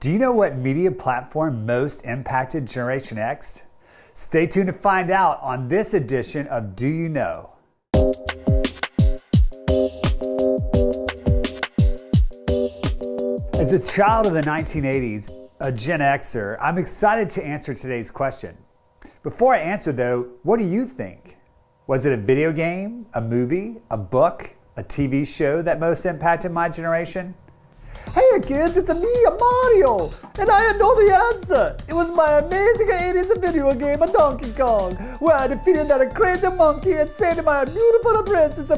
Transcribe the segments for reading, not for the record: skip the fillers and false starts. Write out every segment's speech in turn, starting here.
Do you know what media platform most impacted Generation X? Stay tuned to find out on this edition of Do You Know? As a child of the 1980s, a Gen Xer, I'm excited to answer today's question. Before I answer though, what do you think? Was it a video game, a movie, a book, a TV show that most impacted my generation? Hey kids, it's me, Mario, and I know the answer. It was my amazing 80s video game, Donkey Kong, where I defeated that crazy monkey and saved my beautiful Princess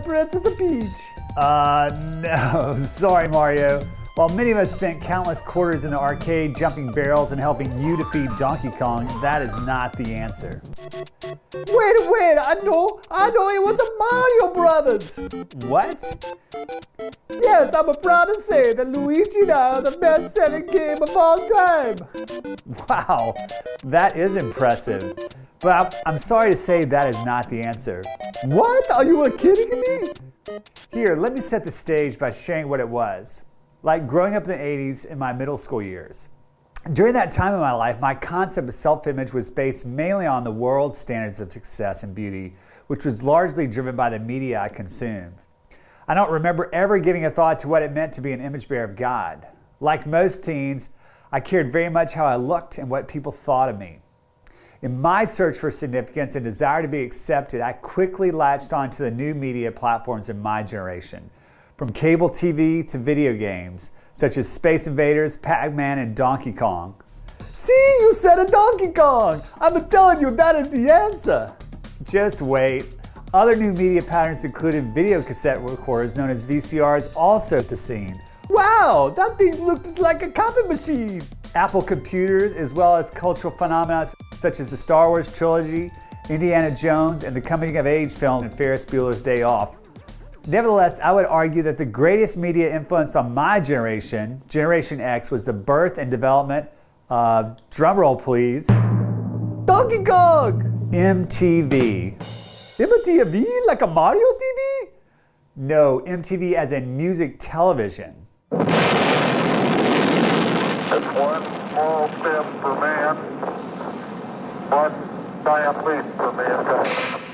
Peach. No, sorry Mario. While many of us spent countless quarters in the arcade jumping barrels and helping you defeat Donkey Kong, that is not the answer. Wait, I know, it was a Mario Brothers. What? Yes, I'm proud to say that Luigi and I are the best-selling game of all time. Wow, that is impressive. But I'm sorry to say that is not the answer. What? Are you kidding me? Here, let me set the stage by sharing what it was. Like growing up in the 80s in my middle school years. During that time in my life, my concept of self-image was based mainly on the world's standards of success and beauty, which was largely driven by the media I consumed. I don't remember ever giving a thought to what it meant to be an image bearer of God. Like most teens, I cared very much how I looked and what people thought of me. In my search for significance and desire to be accepted, I quickly latched onto the new media platforms in my generation. From cable TV to video games, such as Space Invaders, Pac-Man, and Donkey Kong. See, you said a Donkey Kong! I'm telling you, that is the answer! Just wait. Other new media patterns included video cassette recorders known as VCRs also at the scene. Wow, that thing looks like a copy machine! Apple computers, as well as cultural phenomena such as the Star Wars trilogy, Indiana Jones, and the coming of age film and Ferris Bueller's Day Off. Nevertheless, I would argue that the greatest media influence on my generation, Generation X, was the birth and development of, drumroll please, Donkey Kong! MTV. MTV? Like a Mario TV? No, MTV as in music television. It's one small step for man, one giant leap for mankind.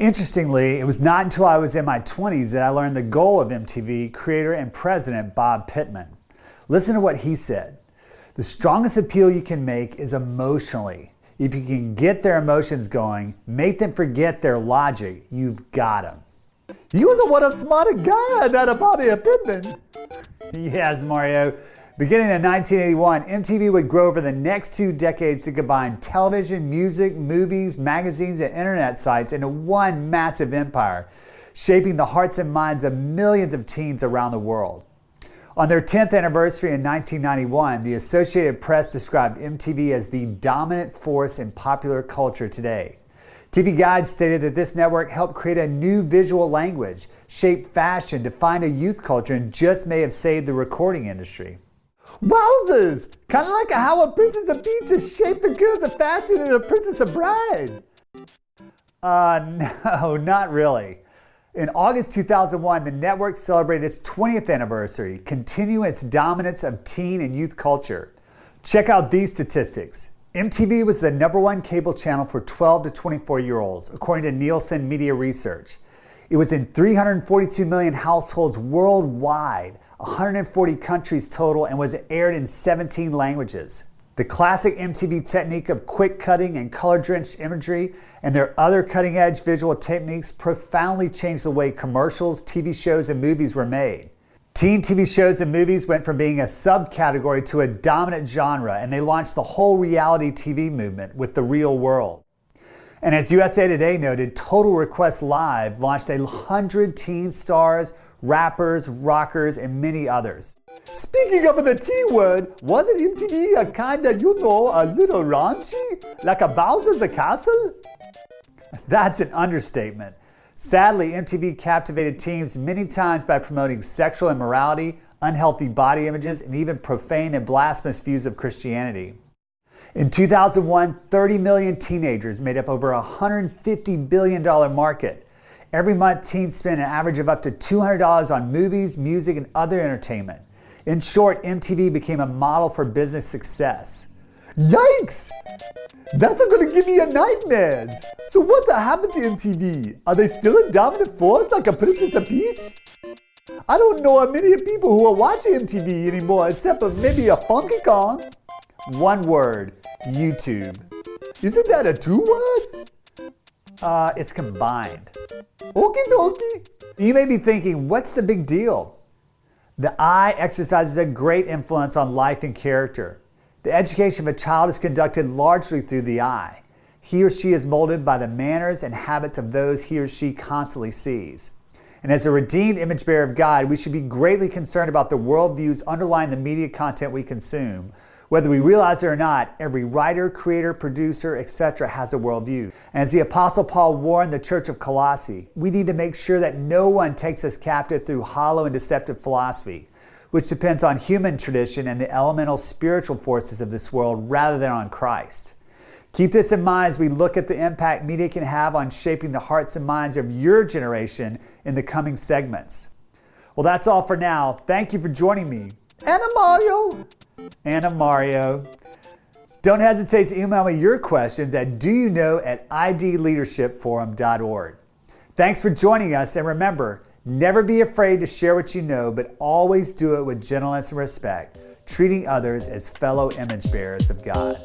Interestingly, it was not until I was in my 20s that I learned the goal of MTV creator and president Bob Pittman. Listen to what he said. The strongest appeal you can make is emotionally. If you can get their emotions going, make them forget their logic, you've got them. You was what a smart guy, that Bobby Pittman. Yes, Mario. Beginning in 1981, MTV would grow over the next 2 decades to combine television, music, movies, magazines, and internet sites into one massive empire, shaping the hearts and minds of millions of teens around the world. On their 10th anniversary in 1991, the Associated Press described MTV as the dominant force in popular culture today. TV Guide stated that this network helped create a new visual language, shape fashion, define a youth culture, and just may have saved the recording industry. Wowzers! Kind of like how a Princess Peach has shaped the girls of fashion and a Princess Bride. No, not really. In August 2001, the network celebrated its 20th anniversary, continuing its dominance of teen and youth culture. Check out these statistics. MTV was the #1 cable channel for 12 to 24-year-olds, according to Nielsen Media Research. It was in 342 million households worldwide, 140 countries total, and was aired in 17 languages. The classic MTV technique of quick cutting and color-drenched imagery and their other cutting-edge visual techniques profoundly changed the way commercials, TV shows, and movies were made. Teen TV shows and movies went from being a subcategory to a dominant genre, and they launched the whole reality TV movement with The Real World. And as USA Today noted, Total Request Live launched 100 teen stars, rappers, rockers, and many others. Speaking of the T word, wasn't MTV a kinda, a little raunchy? Like a Bowser's Castle? That's an understatement. Sadly, MTV captivated teens many times by promoting sexual immorality, unhealthy body images, and even profane and blasphemous views of Christianity. In 2001, 30 million teenagers made up over a $150 billion market. Every month, teens spend an average of up to $200 on movies, music, and other entertainment. In short, MTV became a model for business success. Yikes! That's gonna give me a nightmares. So what's happened to MTV? Are they still a dominant force like a Princess Peach? I don't know many people who are watching MTV anymore except for maybe a Funky Kong. One word, YouTube. Isn't that 2 words? It's combined. Okie dokie. You may be thinking, what's the big deal? The eye exercises a great influence on life and character. The education of a child is conducted largely through the eye. He or she is molded by the manners and habits of those he or she constantly sees. And as a redeemed image bearer of God, we should be greatly concerned about the worldviews underlying the media content we consume. Whether we realize it or not, every writer, creator, producer, etc. has a worldview. And as the Apostle Paul warned the church of Colossae, we need to make sure that no one takes us captive through hollow and deceptive philosophy, which depends on human tradition and the elemental spiritual forces of this world rather than on Christ. Keep this in mind as we look at the impact media can have on shaping the hearts and minds of your generation in the coming segments. Well, that's all for now. Thank you for joining me, Anna Mario. Don't hesitate to email me your questions at doyouknow@idleadershipforum.org. Thanks for joining us, and remember, never be afraid to share what you know, but always do it with gentleness and respect, treating others as fellow image bearers of God.